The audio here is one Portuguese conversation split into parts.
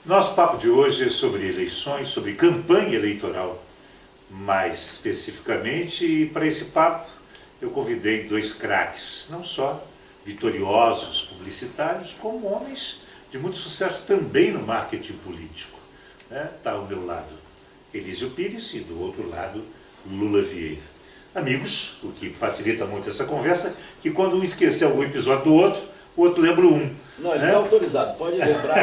Nosso papo de hoje é sobre eleições, sobre campanha eleitoral, mais especificamente, e para esse papo eu convidei dois craques, não só vitoriosos publicitários, como homens de muito sucesso também no marketing político. Está ao meu lado Elísio Pires e do outro lado Lula Vieira. Amigos, o que facilita muito essa conversa, que quando um esquecer algum episódio do outro, o outro lembra um. Não, ele está autorizado, pode lembrar.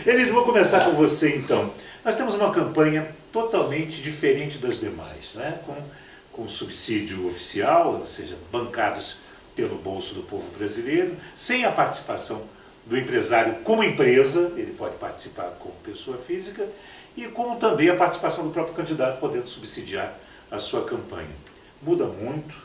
Eles vão começar com você então. Nós temos uma campanha totalmente diferente das demais, né? com subsídio oficial, ou seja, bancadas pelo bolso do povo brasileiro, sem a participação do empresário como empresa, ele pode participar como pessoa física, e com também a participação do próprio candidato podendo subsidiar a sua campanha. Muda muito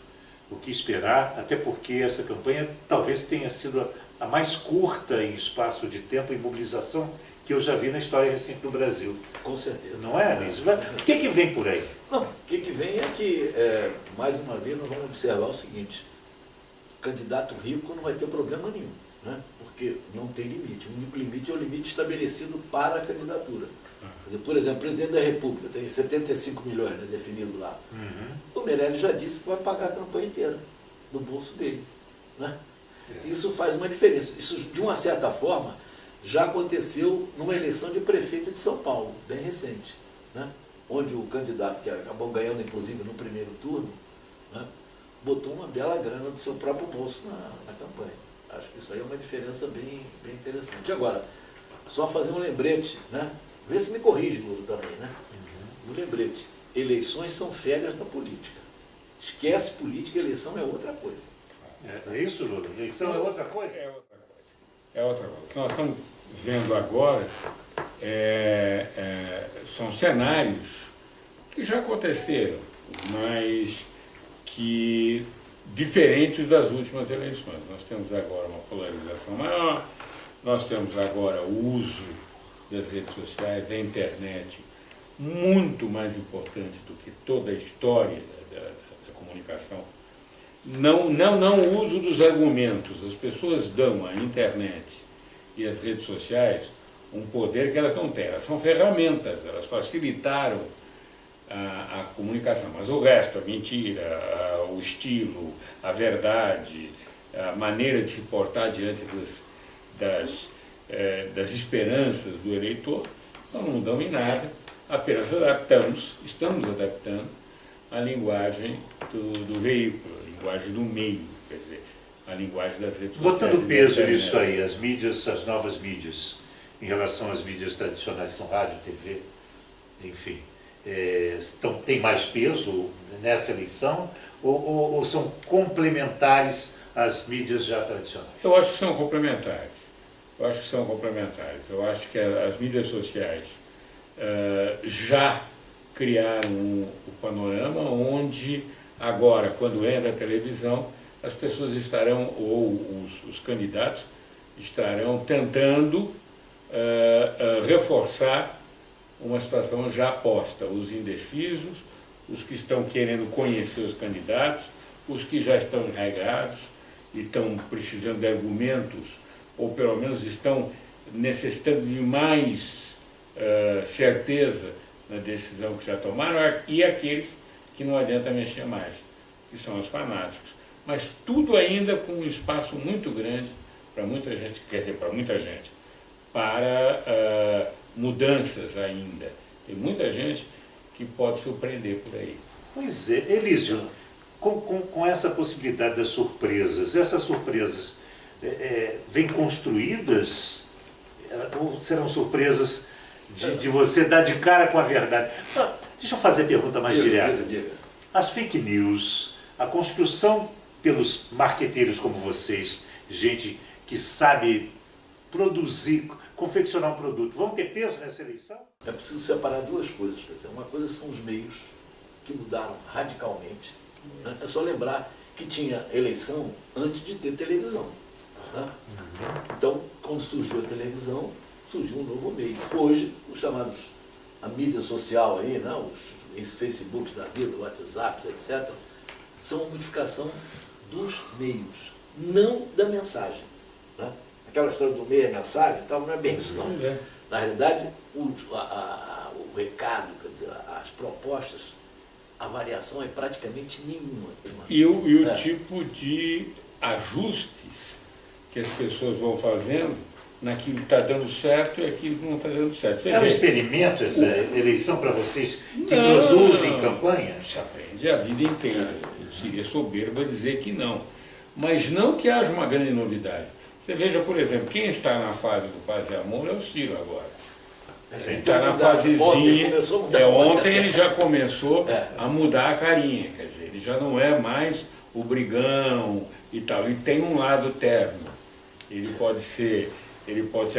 o que esperar, até porque essa campanha talvez tenha sido a mais curta em espaço de tempo e mobilização que eu já vi na história recente do Brasil. Com certeza. Não é, Anísio? O que vem por aí? Não, o que vem é que, mais uma vez, nós vamos observar o seguinte: o candidato rico não vai ter problema nenhum, né? Porque não tem limite. O único limite é o limite estabelecido para a candidatura. Quer dizer, por exemplo, o presidente da República tem 75 milhões, né, definido lá. O Meirelles já disse que vai pagar a campanha inteira do bolso dele, né? Isso faz uma diferença. Isso, de uma certa forma, já aconteceu numa eleição de prefeito de São Paulo, bem recente, né? Onde o candidato, que acabou ganhando inclusive no primeiro turno, né, botou uma bela grana do seu próprio bolso na campanha. Acho que isso aí é uma diferença bem interessante. Agora, só fazer um lembrete, né? Vê se me corrige, Lula, também, né? Um lembrete: eleições são férias da política. Esquece política, eleição é outra coisa. É isso, Lula? Eleição é outra coisa? É outra coisa. É outra coisa. O que nós estamos vendo agora são cenários que já aconteceram, mas que diferentes das últimas eleições. Nós temos agora uma polarização maior, nós temos agora o uso das redes sociais, da internet, muito mais importante do que toda a história da comunicação. Não o uso dos argumentos. As pessoas dão à internet e às redes sociais um poder que elas não têm. Elas são ferramentas, elas facilitaram a comunicação, mas o resto, a mentira, o estilo, a verdade, a maneira de se portar diante das esperanças do eleitor, não mudam em nada, apenas estamos adaptando a linguagem do veículo, a linguagem do meio, quer dizer, a linguagem das redes sociais. Botando peso nisso aí, as mídias, as novas mídias, em relação às mídias tradicionais, são rádio, TV, enfim, tem mais peso nessa eleição ou são complementares às mídias já tradicionais? Eu acho que são complementares. Eu acho que as mídias sociais já criaram o panorama onde agora, quando entra a televisão, as pessoas estarão, ou os candidatos, estarão tentando reforçar uma situação já posta. Os indecisos, os que estão querendo conhecer os candidatos, os que já estão enraigados e estão precisando de argumentos, ou pelo menos estão necessitando de mais certeza na decisão que já tomaram, e aqueles que não adianta mexer mais, que são os fanáticos. Mas tudo ainda com um espaço muito grande para muita gente, para mudanças ainda. Tem muita gente que pode surpreender por aí. Pois é, Elísio, com essa possibilidade das surpresas, essas surpresas vêm construídas ou serão surpresas de você dar de cara com a verdade? Deixa eu fazer a pergunta mais direta. As fake news, a construção pelos marqueteiros como vocês, gente que sabe produzir, confeccionar um produto, vão ter peso nessa eleição? É preciso separar duas coisas. Quer dizer, uma coisa são os meios, que mudaram radicalmente, né? É só lembrar que tinha eleição antes de ter televisão, né? Então, quando surgiu a televisão, surgiu um novo meio. Hoje, os chamados, a mídia social aí, né? Os Facebooks da vida, WhatsApps, etc., são uma modificação dos meios, não da mensagem, né? aquela história do meia mensagem e tal, não é bem isso não. Pois é. Na realidade, o recado, quer dizer, as propostas, a variação é praticamente nenhuma. E o tipo de ajustes que as pessoas vão fazendo naquilo que está dando certo e aquilo que não está dando certo. Você É um vê, experimento essa eleição para vocês que Não, produzem campanha? se aprende a vida inteira. Eu seria soberba dizer que não. Mas não que haja uma grande novidade. Você veja, por exemplo, quem está na fase do paz e amor é o Ciro agora. Ele está na fasezinha. Ontem ele já começou a mudar a carinha. Quer dizer, ele já não é mais o brigão e tal. Ele tem um lado terno. Ele pode ser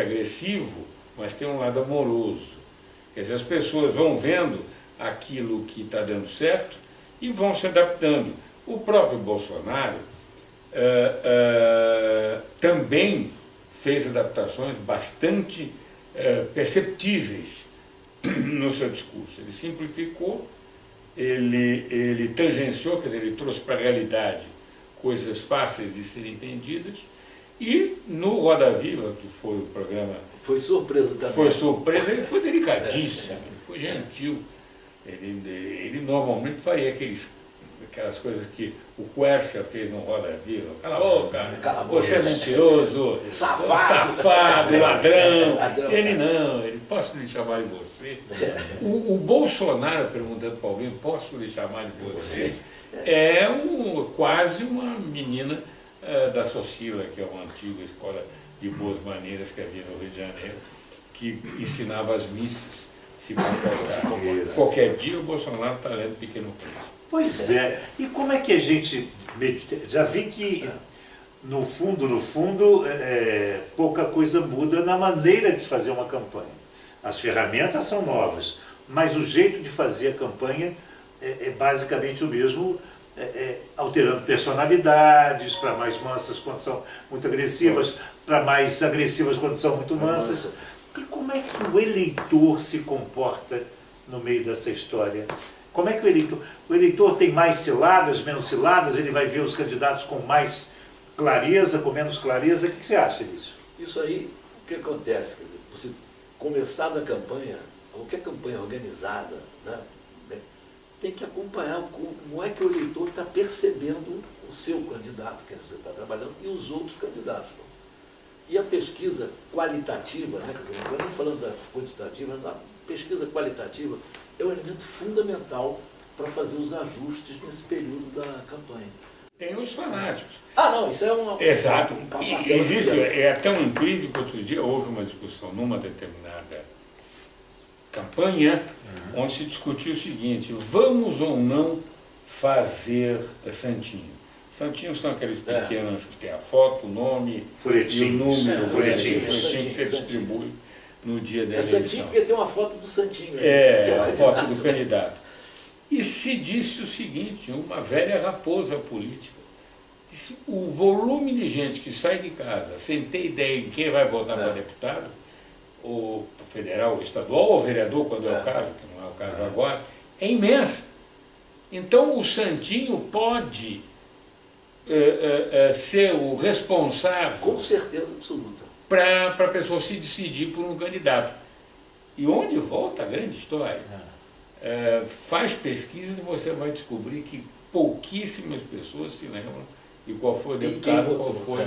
agressivo, mas tem um lado amoroso. Quer dizer, as pessoas vão vendo aquilo que está dando certo e vão se adaptando. O próprio Bolsonaro também fez adaptações bastante perceptíveis no seu discurso. Ele simplificou, ele tangenciou, quer dizer, ele trouxe para a realidade coisas fáceis de serem entendidas. E no Roda Viva, que foi o programa... Foi surpresa também. Foi surpresa, ele foi delicadíssimo, ele foi gentil. Ele normalmente faria aquelas coisas que o Quércia fez no Roda Viva. Cala a boca, você é mentiroso, safado, ladrão. Ele não, ele posso lhe chamar de você. O Bolsonaro, perguntando para alguém, posso lhe chamar de você? É quase uma menina da Socila, que é uma antiga escola de boas maneiras que havia no Rio de Janeiro, que ensinava as missas, se comportar. Qualquer dia o Bolsonaro está lendo Pequeno Príncipe. Pois é. E como é que a gente... Já vi que, no fundo, pouca coisa muda na maneira de se fazer uma campanha. As ferramentas são novas, mas o jeito de fazer a campanha é basicamente o mesmo, alterando personalidades para mais mansas quando são muito agressivas, para mais agressivas quando são muito mansas. E como é que o eleitor se comporta no meio dessa história? Como é que o eleitor tem mais ciladas, menos ciladas? Ele vai ver os candidatos com mais clareza, com menos clareza? O que você acha disso? Isso aí, o que acontece? Quer dizer, você começar da campanha, qualquer campanha organizada, né, tem que acompanhar como é que o eleitor está percebendo o seu candidato, que você está trabalhando, e os outros candidatos. E a pesquisa qualitativa, né, quer dizer, não estou nem falando da quantitativa, mas a pesquisa qualitativa é um elemento fundamental para fazer os ajustes nesse período da campanha. Tem os fanáticos. Não, isso é uma... Exato. É tão incrível que outro dia houve uma discussão numa determinada campanha, onde se discutiu o seguinte: vamos ou não fazer santinho? Santinhos são aqueles pequenos que tem a foto, o nome e o número, folhetinho que você distribui no dia da eleição. Santinho porque tem uma foto do Santinho. A foto do candidato. E se disse o seguinte, uma velha raposa política, disse: o volume de gente que sai de casa sem ter ideia em quem vai votar para deputado, ou federal, ou estadual, ou vereador, quando é o caso, que não é o caso agora, é imensa. Então o Santinho pode ser o responsável, com certeza absoluta, para a pessoa se decidir por um candidato. E onde volta a grande história? Faz pesquisas e você vai descobrir que pouquíssimas pessoas se lembram de qual foi o deputado, qual foi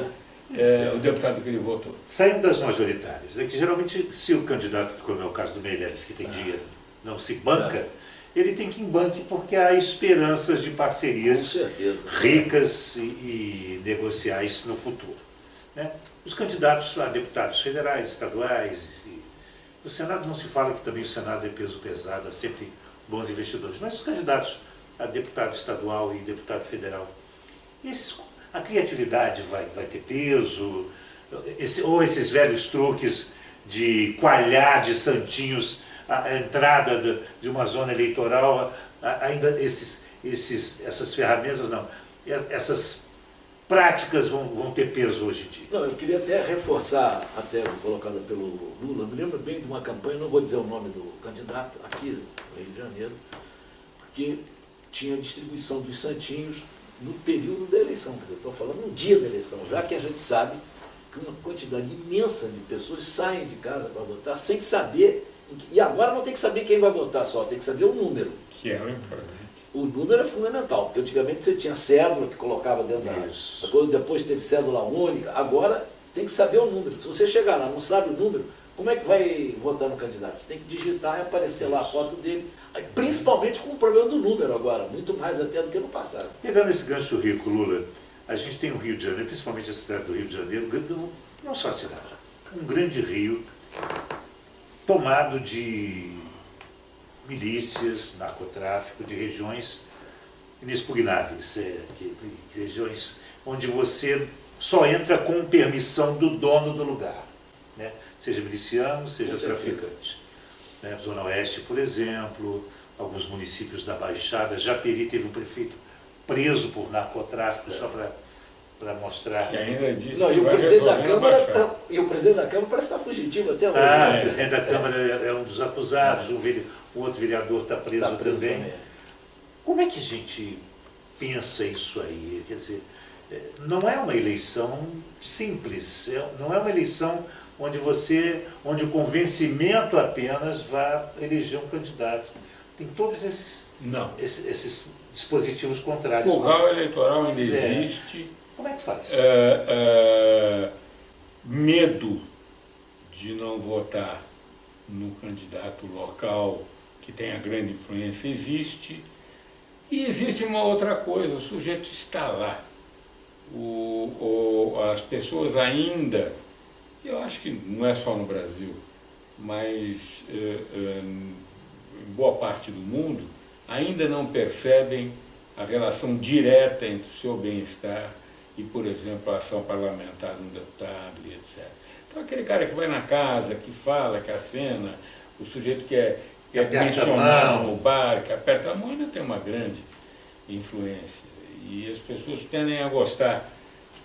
o deputado que ele votou. Saindo das majoritárias, que geralmente, se o candidato, como é o caso do Meirelles, que tem dinheiro, não se banca, ele tem que ir em banco porque há esperanças de parcerias ricas e negociais no futuro. Né? Os candidatos a deputados federais, estaduais, no Senado não se fala que também o Senado é peso pesado, há sempre bons investidores, mas os candidatos a deputado estadual e deputado federal, a criatividade vai ter peso, ou esses velhos truques de coalhar de santinhos a entrada de uma zona eleitoral, ainda essas ferramentas não, essas práticas vão ter peso hoje em dia. Não, eu queria até reforçar a tese colocada pelo Lula. Me lembro bem de uma campanha, não vou dizer o nome do candidato, aqui no Rio de Janeiro, porque tinha distribuição dos santinhos no período da eleição, quer dizer, estou falando no dia da eleição, já que a gente sabe que uma quantidade imensa de pessoas saem de casa para votar sem saber, e agora não tem que saber quem vai votar só, tem que saber o número. Que é o importante. O número é fundamental, porque antigamente você tinha cédula que colocava dentro da coisa, depois teve cédula única, agora tem que saber o número. Se você chegar lá e não sabe o número, como é que vai votar no candidato? Você tem que digitar e aparecer lá a foto dele, principalmente com o problema do número agora, muito mais até do que no passado. Pegando esse gancho rico, Lula, a gente tem o Rio de Janeiro, principalmente a cidade do Rio de Janeiro, não só a cidade, um grande rio tomado de milícias, narcotráfico, de regiões inexpugnáveis, regiões onde você só entra com permissão do dono do lugar, né? Seja miliciano, seja traficante. Né? Zona Oeste, por exemplo, alguns municípios da Baixada, Japeri teve um prefeito preso por narcotráfico, só para mostrar. Que ainda disse não, que e o vai presidente da resolver Câmara baixar. o presidente da Câmara parece estar fugitivo até hoje. O presidente da Câmara é um dos acusados, o outro vereador está preso, Tá preso também. também. Como é que a gente pensa isso aí? Quer dizer, não é uma eleição simples, não é uma eleição onde onde o convencimento apenas vai eleger um candidato. Tem todos Não. esses dispositivos contrários. Curral eleitoral ainda Pois é. existe. Como é que faz? Medo de não votar no candidato local que tenha grande influência existe. E existe uma outra coisa, o sujeito está lá. As pessoas ainda, eu acho que não é só no Brasil, mas em boa parte do mundo, ainda não percebem a relação direta entre o seu bem-estar e, por exemplo, a ação parlamentar de um deputado e etc. Então, aquele cara que vai na casa, que fala, que acena, o sujeito que é mencionado no bar, que aperta a mão, ainda tem uma grande influência. E as pessoas tendem a gostar,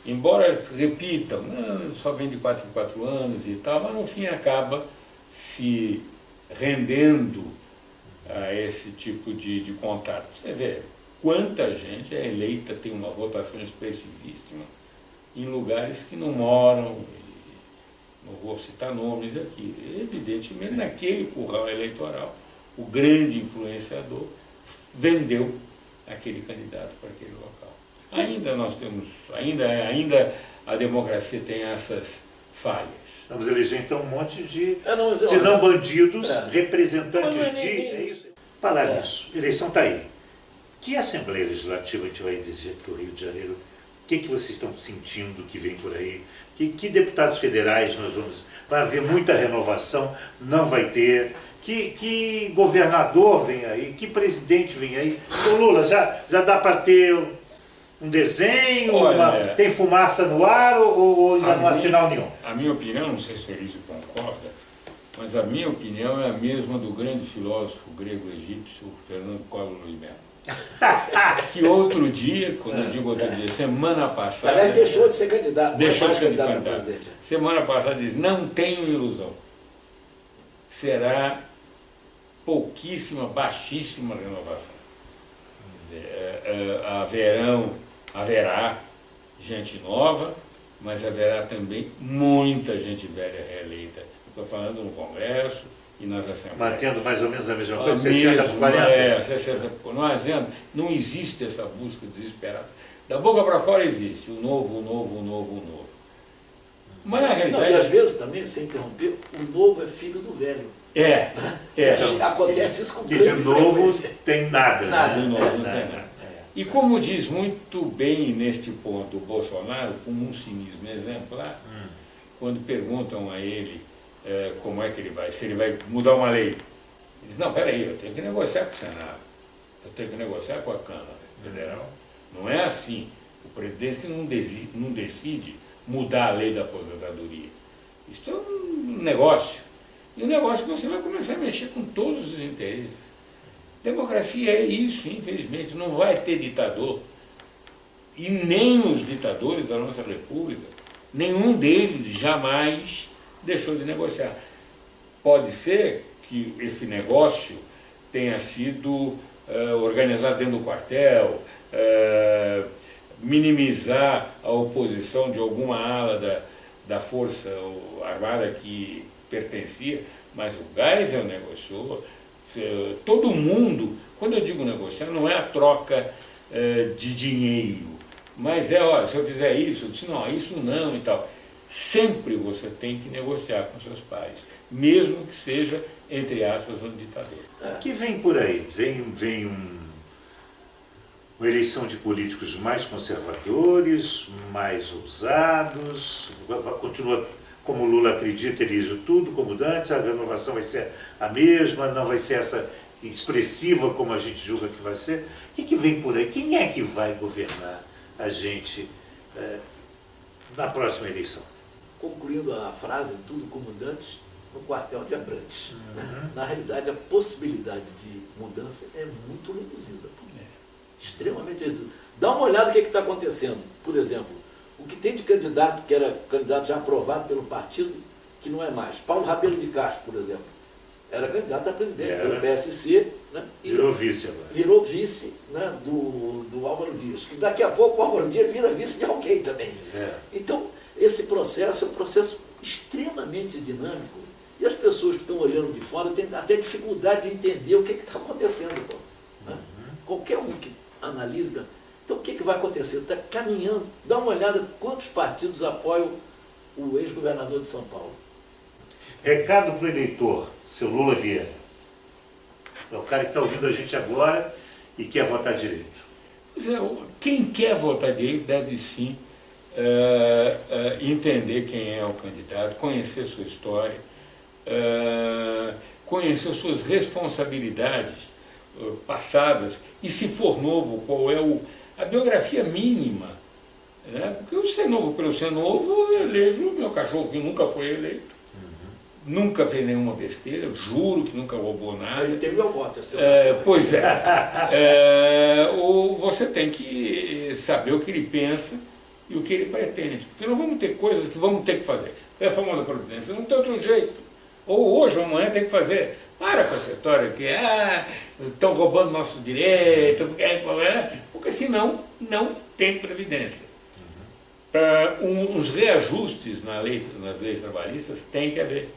embora repitam, não, só vem de 4 em 4 anos e tal, mas no fim acaba se rendendo a esse tipo de contato. Você vê quanta gente é eleita, tem uma votação expressivíssima em lugares que não moram, não vou citar nomes aqui. Evidentemente, naquele curral eleitoral, o grande influenciador vendeu aquele candidato para aquele local. Ainda nós temos, ainda a democracia tem essas falhas. Vamos eleger então um monte de, mas se não bandidos, É. representantes Mas não é de... nem É isso. isso. Falar nisso, eleição está aí. Que Assembleia Legislativa a gente vai eleger para o Rio de Janeiro? O que vocês estão sentindo que vem por aí? Que deputados federais nós vamos... Vai haver muita renovação? Não vai ter? Que governador vem aí? Que presidente vem aí? Ô Lula, já dá para ter um desenho? Olha, tem fumaça no ar ou ainda não há sinal nenhum? A minha opinião, não sei se o Elísio concorda, mas a minha opinião é a mesma do grande filósofo grego-egípcio Fernando Collor de Mello. Que outro dia, quando eu digo outro dia, semana passada... Aliás, deixou de ser candidato. Deixou de ser candidato a candidato. presidente. Semana passada diz, não tenho ilusão. Será pouquíssima, baixíssima renovação. Quer dizer, haverá gente nova, mas haverá também muita gente velha reeleita. Estou falando no Congresso e nas Assembleias. Mantendo mais ou menos a mesma coisa, 60 por 40? 60 por 40. Não existe essa busca desesperada. Da boca para fora existe o novo, o novo, o novo, o novo. Mas na Não, realidade... e às vezes também, sem interromper, o novo é filho do velho. Acontece isso com Que de grande novo frequência. tem nada. Nada. De novo, não tem nada. E como diz muito bem neste ponto o Bolsonaro, com um cinismo exemplar, quando perguntam a ele como é que ele vai, se ele vai mudar uma lei, ele diz, não, peraí, eu tenho que negociar com o Senado, eu tenho que negociar com a Câmara Federal. Não é assim. O presidente não decide mudar a lei da aposentadoria. Isso é um negócio. E um negócio que você vai começar a mexer com todos os interesses. Democracia é isso, infelizmente. Não vai ter ditador. E nem os ditadores da nossa república, nenhum deles jamais deixou de negociar. Pode ser que esse negócio tenha sido organizado dentro do quartel, minimizar a oposição de alguma ala da força armada que pertencia, mas o Geisel negociou, todo mundo, quando eu digo negociar, não é a troca de dinheiro, mas olha, se eu fizer isso, eu disse, não, isso não e tal. Sempre você tem que negociar com seus pais, mesmo que seja, entre aspas, um ditador. O que vem por aí? Vem uma eleição de políticos mais conservadores, mais ousados, continua como o Lula acredita, Elísio, tudo como antes, a renovação vai ser a mesma, não vai ser essa expressiva como a gente julga que vai ser. O que vem por aí? Quem é que vai governar a gente na próxima eleição? Concluindo a frase, tudo como antes, no quartel de Abrantes. Né? Na realidade, a possibilidade de mudança é muito reduzida. Extremamente reduzida. Dá uma olhada no que está acontecendo. Por exemplo, o que tem de candidato, que era candidato já aprovado pelo partido, que não é mais. Paulo Rabelo de Castro, por exemplo. Era candidato a presidente pelo PSC. Né? Virou vice agora. Virou vice, né, do Álvaro Dias. Que daqui a pouco o Álvaro Dias vira vice de alguém também. Então, esse processo é um processo extremamente dinâmico. E as pessoas que estão olhando de fora têm até dificuldade de entender o que está acontecendo. Né? Qualquer um que analisa, então o que vai acontecer? Está caminhando, dá uma olhada quantos partidos apoiam o ex-governador de São Paulo. Recado para o eleitor, seu Lula Vieira. É o cara que está ouvindo a gente agora e quer votar direito. Pois é, quem quer votar direito deve sim entender quem é o candidato, conhecer sua história, conhecer suas responsabilidades passadas e, se for novo, qual é a biografia mínima. Né? Porque eu ser novo pelo ser novo, eu elejo o meu cachorro que nunca foi eleito, nunca fez nenhuma besteira, juro que nunca roubou nada. Ele teve meu voto. Pois ou você tem que saber o que ele pensa e o que ele pretende. Porque nós vamos ter coisas que vamos ter que fazer. Reforma da Previdência, não tem outro jeito. Ou hoje ou amanhã tem que fazer. Para com essa história que estão roubando nosso direito, porque senão não tem Previdência. Uns reajustes nas leis trabalhistas tem que haver.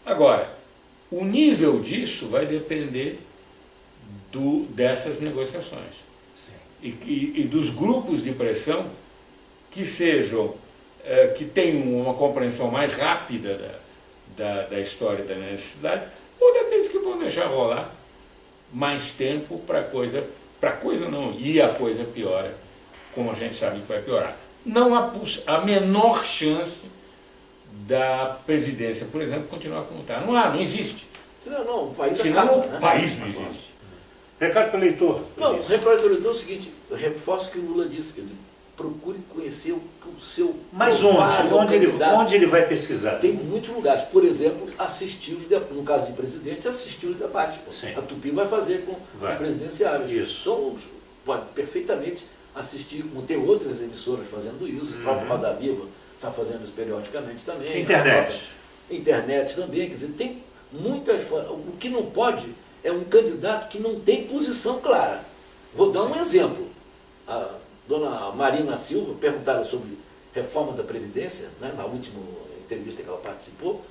Agora, o nível disso vai depender dessas negociações. E dos grupos de pressão que sejam, que tenham uma compreensão mais rápida da história da necessidade, ou daqueles que vão deixar rolar mais tempo para a coisa não, e a coisa piora, como a gente sabe que vai piorar. Não há a menor chance da Previdência, por exemplo, continuar como está. Não existe. Senão o país Senão acaba, o país não existe. Recado para o eleitor. Não, recado para o eleitor é o seguinte, eu reforço o que o Lula disse, quer dizer, procure conhecer o seu Mas onde ele vai pesquisar? Tem muitos lugares. Por exemplo, assistir os debates. No caso de presidente, assistir os debates. A Tupi vai fazer com os presidenciários. Isso. Então, pode perfeitamente assistir, como tem outras emissoras fazendo isso, o próprio Roda Viva está fazendo isso periodicamente também. Internet também. Quer dizer, tem muitas formas. O que não pode é um candidato que não tem posição clara. Vou dar um exemplo. A dona Marina Silva, perguntaram sobre reforma da Previdência, né, na última entrevista que ela participou,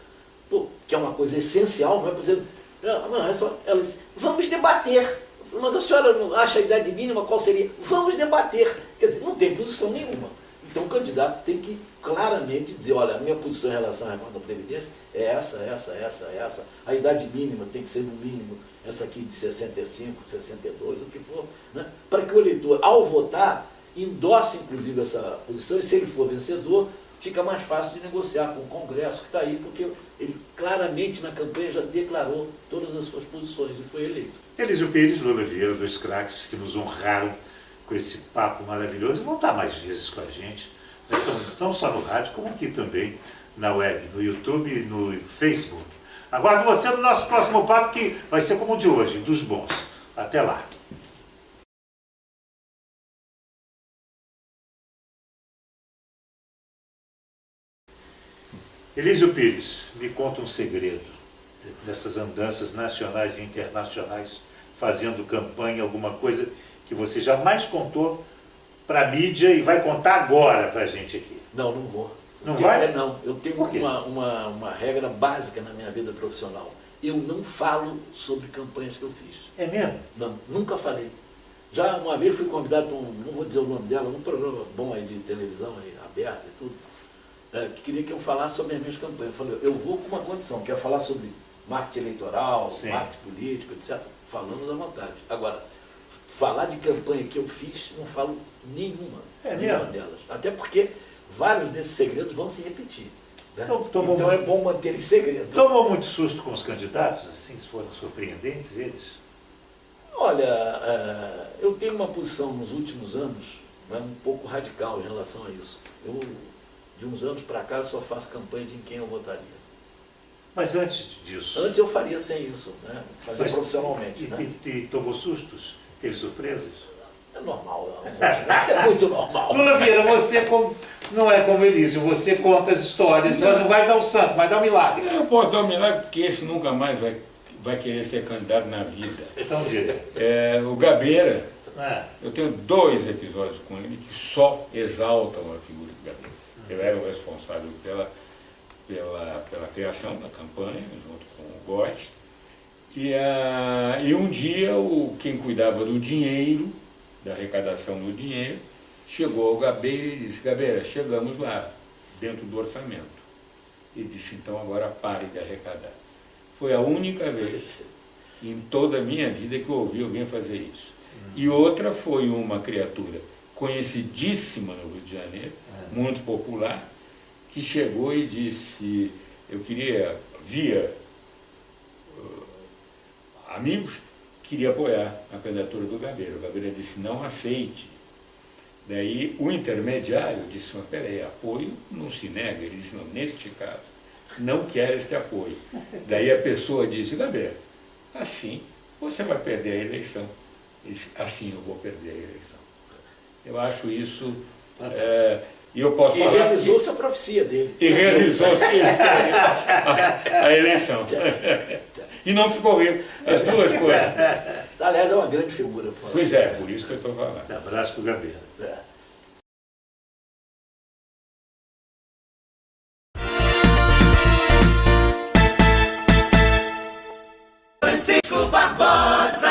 que é uma coisa essencial, não é? Por exemplo, ela disse, vamos debater. Mas a senhora não acha a idade mínima qual seria? Vamos debater. Quer dizer, não tem posição nenhuma. Então o candidato tem que claramente dizer, olha, a minha posição em relação à reforma da Previdência é essa. A idade mínima tem que ser no mínimo essa aqui de 65, 62, o que for, né? Para que o eleitor, ao votar, endosse inclusive essa posição, e se ele for vencedor, fica mais fácil de negociar com o Congresso que está aí, porque ele claramente na campanha já declarou todas as suas posições e foi eleito. Elísio Pires, Lula Vieira, dois craques que nos honraram com esse papo maravilhoso e vão estar mais vezes com a gente, né? Não só no rádio, como aqui também na web, no YouTube e no Facebook. Aguardo você no nosso próximo papo, que vai ser como o de hoje, dos bons. Até lá. Elísio Pires, me conta um segredo dessas andanças nacionais e internacionais, fazendo campanha, alguma coisa que você jamais contou para a mídia e vai contar agora para a gente aqui. Não vou. Não vai? Não, eu tenho Por quê? uma regra básica na minha vida profissional. Eu não falo sobre campanhas que eu fiz. É mesmo? Não, nunca falei. Já uma vez fui convidado para não vou dizer o nome dela, um programa bom aí de televisão, aí, aberta e tudo, que queria que eu falasse sobre as minhas campanhas. Eu falei, eu vou com uma condição, que é falar sobre marketing eleitoral, Sim. marketing político, etc. Falamos à vontade. Agora, falar de campanha que eu fiz, não falo nenhuma, É nenhuma mesmo? delas. Até porque vários desses segredos vão se repetir. Né? Tomou Então é bom manter em segredo. Tomou muito susto com os candidatos, assim, foram surpreendentes eles? Olha, eu tenho uma posição nos últimos anos, né, um pouco radical em relação a isso. Eu, de uns anos para cá, só faço campanha de em quem eu votaria. Mas antes disso... Antes eu faria sem isso, né? Fazer Mas- profissionalmente. E, Né? e tomou sustos? Teve surpresas? É normal, é muito normal. Lula Vieira, você não é como Elísio, você conta as histórias, mas não vai dar o santo, vai dar um milagre. Eu posso dar um milagre porque esse nunca mais vai querer ser candidato na vida. Então diga. O Gabeira, Ah, eu tenho 2 episódios com ele que só exaltam a figura de Gabeira. Eu era o responsável pela criação da campanha, junto com o Góes. E um dia, quem cuidava do dinheiro, da arrecadação do dinheiro, chegou ao Gabeira e disse, Gabeira, chegamos lá, dentro do orçamento. Ele disse, então agora pare de arrecadar. Foi a única vez em toda a minha vida que eu ouvi alguém fazer isso. E outra foi uma criatura conhecidíssima no Rio de Janeiro, muito popular, que chegou e disse, eu queria, via amigos, queria apoiar a candidatura do Gabeira. O Gabeira disse, não aceite. Daí o intermediário disse, mas peraí, apoio não se nega. Ele disse, não, neste caso, não quero este apoio. Daí a pessoa disse, Gabeira, assim você vai perder a eleição. Ele disse, assim eu vou perder a eleição. Eu acho isso... E eu posso E falar realizou-se a profecia dele. e realizou-se a eleição. E não ficou rico. As duas coisas. Aliás, é uma grande figura. Pois é, por isso que eu estou falando. abraço pro Gabeira. É. Francisco Barbosa.